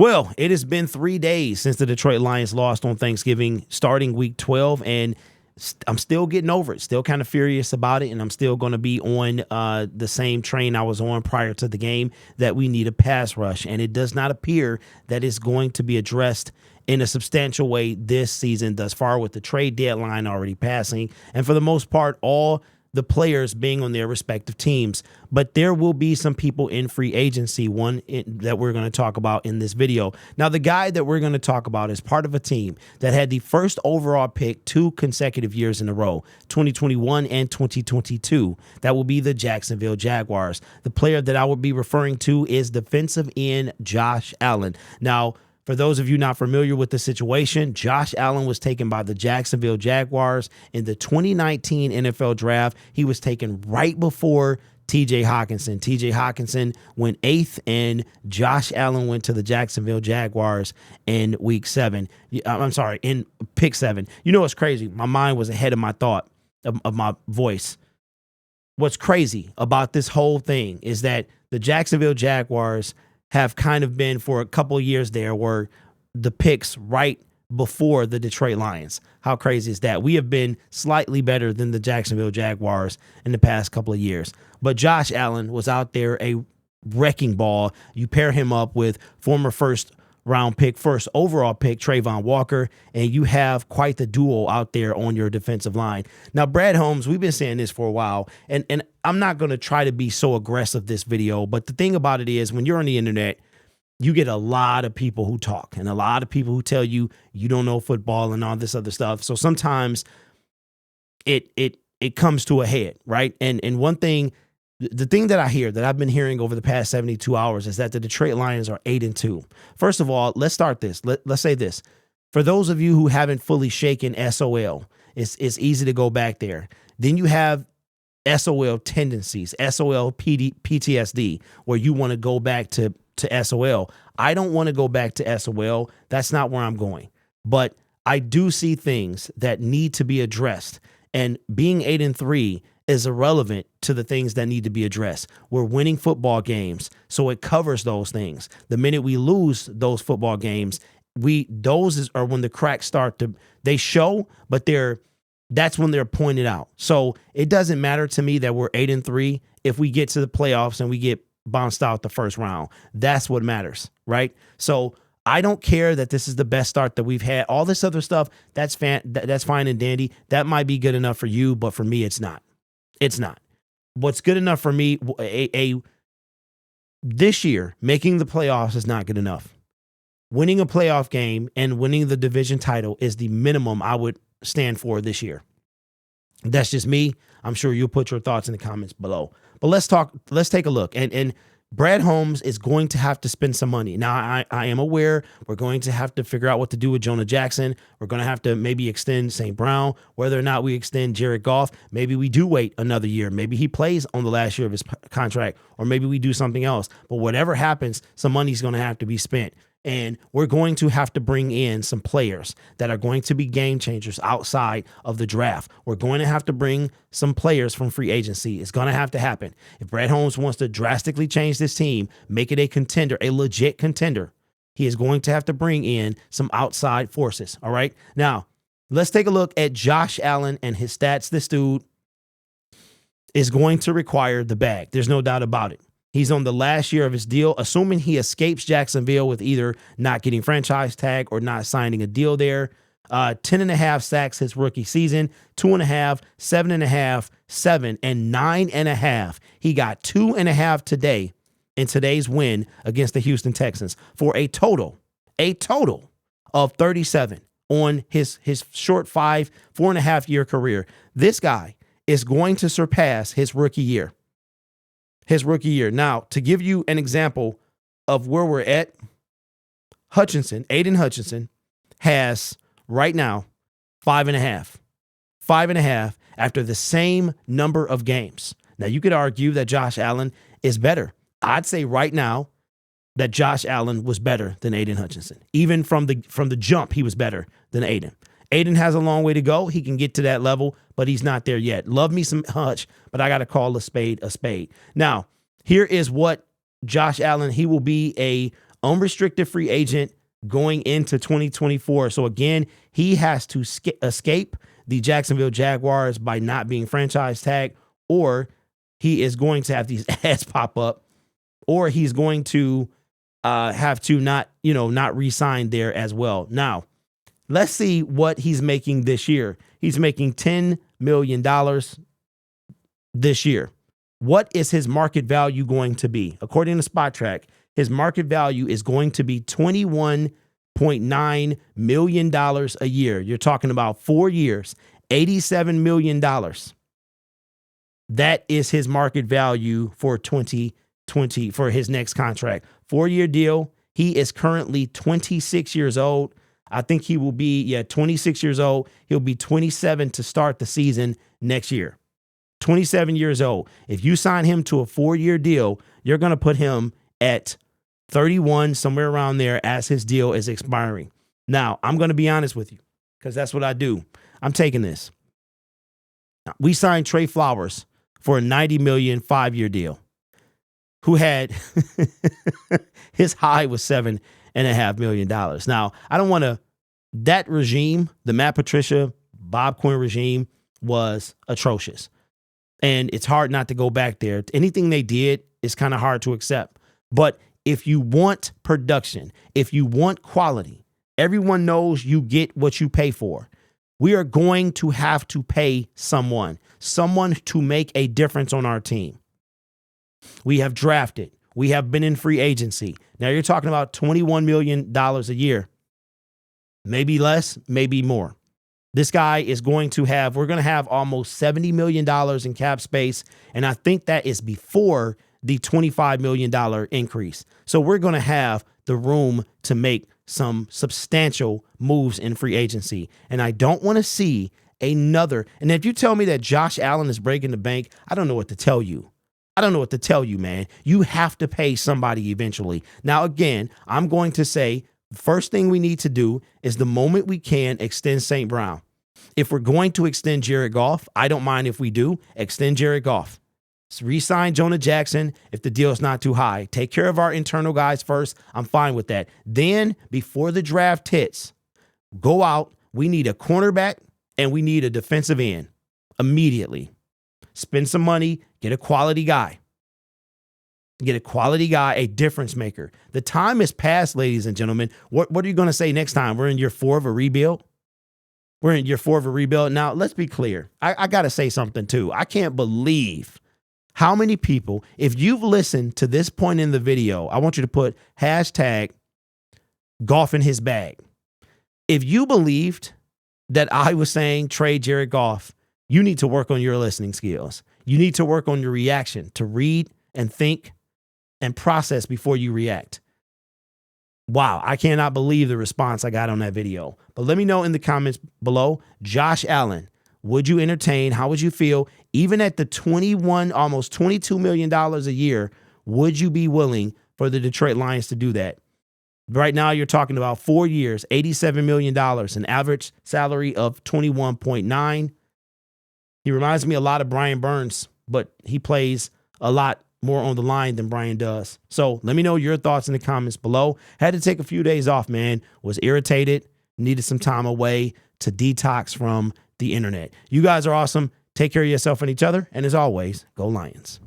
Well, it has been 3 days since the Detroit Lions lost on Thanksgiving, starting week 12, and I'm still getting over it, still kind of furious about it, and I'm still going to be on the same train I was on prior to the game, that we need a pass rush, and it does not appear that it's going to be addressed in a substantial way this season thus far, with the trade deadline already passing, and for the most part, all the players being on their respective teams. But there will be some people in free agency, that we're going to talk about in this video. Now, the guy that we're going to talk about is part of a team that had the first overall pick 2 consecutive years in a row, 2021 and 2022. That will be the Jacksonville Jaguars. The player that I would be referring to is defensive end Josh Allen. Now, for those of you not familiar with the situation, Josh Allen was taken by the Jacksonville Jaguars in the 2019 NFL Draft. He was taken right before TJ Hawkinson. TJ Hawkinson went 8th, and Josh Allen went to the Jacksonville Jaguars in week 7. In pick 7. You know what's crazy? My mind was ahead of my thought, of my voice. What's crazy about this whole thing is that the Jacksonville Jaguars have kind of been, for a couple of years there, were the picks right before the Detroit Lions. How crazy is that? We have been slightly better than the Jacksonville Jaguars in the past couple of years. But Josh Allen was out there a wrecking ball. You pair him up with former first overall pick, Trayvon Walker, and you have quite the duo out there on your defensive line. Now, Brad Holmes, we've been saying this for a while, and I'm not going to try to be so aggressive this video, but the thing about it is, when you're on the internet, you get a lot of people who talk and a lot of people who tell you you don't know football and all this other stuff. So sometimes it comes to a head, right? And one thing, the thing that I hear, that I've been hearing over the past 72 hours, is that the Detroit Lions are 8-2. First of all, let's start this. Let's say this. For those of you who haven't fully shaken SOL, it's easy to go back there. Then you have SOL tendencies, SOL PTSD, where you want to go back to SOL. I don't want to go back to SOL. That's not where I'm going. But I do see things that need to be addressed. And being 8-3 is irrelevant to the things that need to be addressed. We're winning football games, so it covers those things. The minute we lose those football games, those are when the cracks start they show, but that's when they're pointed out. So it doesn't matter to me that we're 8-3 if we get to the playoffs and we get bounced out the first round. That's what matters, right? So I don't care that this is the best start that we've had. All this other stuff, that's fine and dandy. That might be good enough for you, but for me, it's not. It's not. What's good enough for me, this year, making the playoffs is not good enough. Winning a playoff game and winning the division title is the minimum I would stand for this year. That's just me. I'm sure you'll put your thoughts in the comments below. But let's take a look. And Brad Holmes is going to have to spend some money. Now, I am aware we're going to have to figure out what to do with Jonah Jackson. We're going to have to maybe extend St. Brown. Whether or not we extend Jared Goff, maybe we do wait another year. Maybe he plays on the last year of his contract, or maybe we do something else. But whatever happens, some money's going to have to be spent. And we're going to have to bring in some players that are going to be game changers outside of the draft. We're going to have to bring some players from free agency. It's going to have to happen. If Brad Holmes wants to drastically change this team, make it a contender, a legit contender, he is going to have to bring in some outside forces. All right. Now, let's take a look at Josh Allen and his stats. This dude is going to require the bag. There's no doubt about it. He's on the last year of his deal, assuming he escapes Jacksonville with either not getting franchise tag or not signing a deal there. 10.5 sacks his rookie season, 2.5, 7.5, 7, and 9.5. He got 2.5 today in today's win against the Houston Texans for a total of 37 on his short 4.5 year career. This guy is going to surpass his rookie year. Now, to give you an example of where we're at, Aiden Hutchinson has right now 5.5. 5.5 after the same number of games. Now, you could argue that Josh Allen is better. I'd say right now that Josh Allen was better than Aiden Hutchinson. Even from the jump, he was better than Aiden. Aiden has a long way to go. He can get to that level, but he's not there yet. Love me some Hutch, but I got to call a spade a spade. Now, here is what Josh Allen, he will be a unrestricted free agent going into 2024. So again, he has to escape the Jacksonville Jaguars by not being franchise tagged, or he is going to have these ads pop up, or he's going to have to not re-sign there as well. Now, let's see what he's making this year. He's making $10 million this year. What is his market value going to be? According to Spot Track, his market value is going to be $21.9 million a year. You're talking about 4 years, $87 million. That is his market value for 2020 for his next contract. 4-year deal. He is currently 26 years old. I think he will be, 26 years old. He'll be 27 to start the season next year. 27 years old. If you sign him to a 4-year deal, you're going to put him at 31, somewhere around there, as his deal is expiring. Now, I'm going to be honest with you, because that's what I do. I'm taking this. We signed Trey Flowers for a $90 million 5-year deal, who had his high was $7.5 million. Now, I don't want to, that regime, the Matt Patricia, Bob Quinn regime, was atrocious. And it's hard not to go back there. Anything they did is kind of hard to accept. But if you want production, if you want quality, everyone knows you get what you pay for. We are going to have to pay someone to make a difference on our team. We have drafted. We have been in free agency. Now you're talking about $21 million a year. Maybe less, maybe more. This guy is going to have, we're going to have almost $70 million in cap space. And I think that is before the $25 million increase. So we're going to have the room to make some substantial moves in free agency. And I don't want to see another. And if you tell me that Josh Allen is breaking the bank, I don't know what to tell you. I don't know what to tell you, man. You have to pay somebody eventually. Now, again, I'm going to say, first thing we need to do is the moment we can extend St. Brown. If we're going to extend Jared Goff, I don't mind if we do. Extend Jared Goff. Re-sign Jonah Jackson if the deal is not too high. Take care of our internal guys first. I'm fine with that. Then, before the draft hits, go out. We need a cornerback and we need a defensive end immediately. Spend some money. Get a quality guy. Get a quality guy, a difference maker. The time is past, ladies and gentlemen. What are you going to say next time? We're in year 4 of a rebuild? We're in year 4 of a rebuild. Now, let's be clear. I got to say something, too. I can't believe how many people, if you've listened to this point in the video, I want you to put hashtag Goff in his bag. If you believed that I was saying trade Jared Goff, you need to work on your listening skills. You need to work on your reaction, to read and think and process before you react. Wow, I cannot believe the response I got on that video. But let me know in the comments below. Josh Allen, would you entertain? How would you feel? Even at the almost $22 million a year, would you be willing for the Detroit Lions to do that? Right now, you're talking about 4 years, $87 million, an average salary of 21.9. He reminds me a lot of Brian Burns, but he plays a lot more on the line than Brian does. So let me know your thoughts in the comments below. Had to take a few days off, man. Was irritated, needed some time away to detox from the internet. You guys are awesome. Take care of yourself and each other. And as always, go Lions.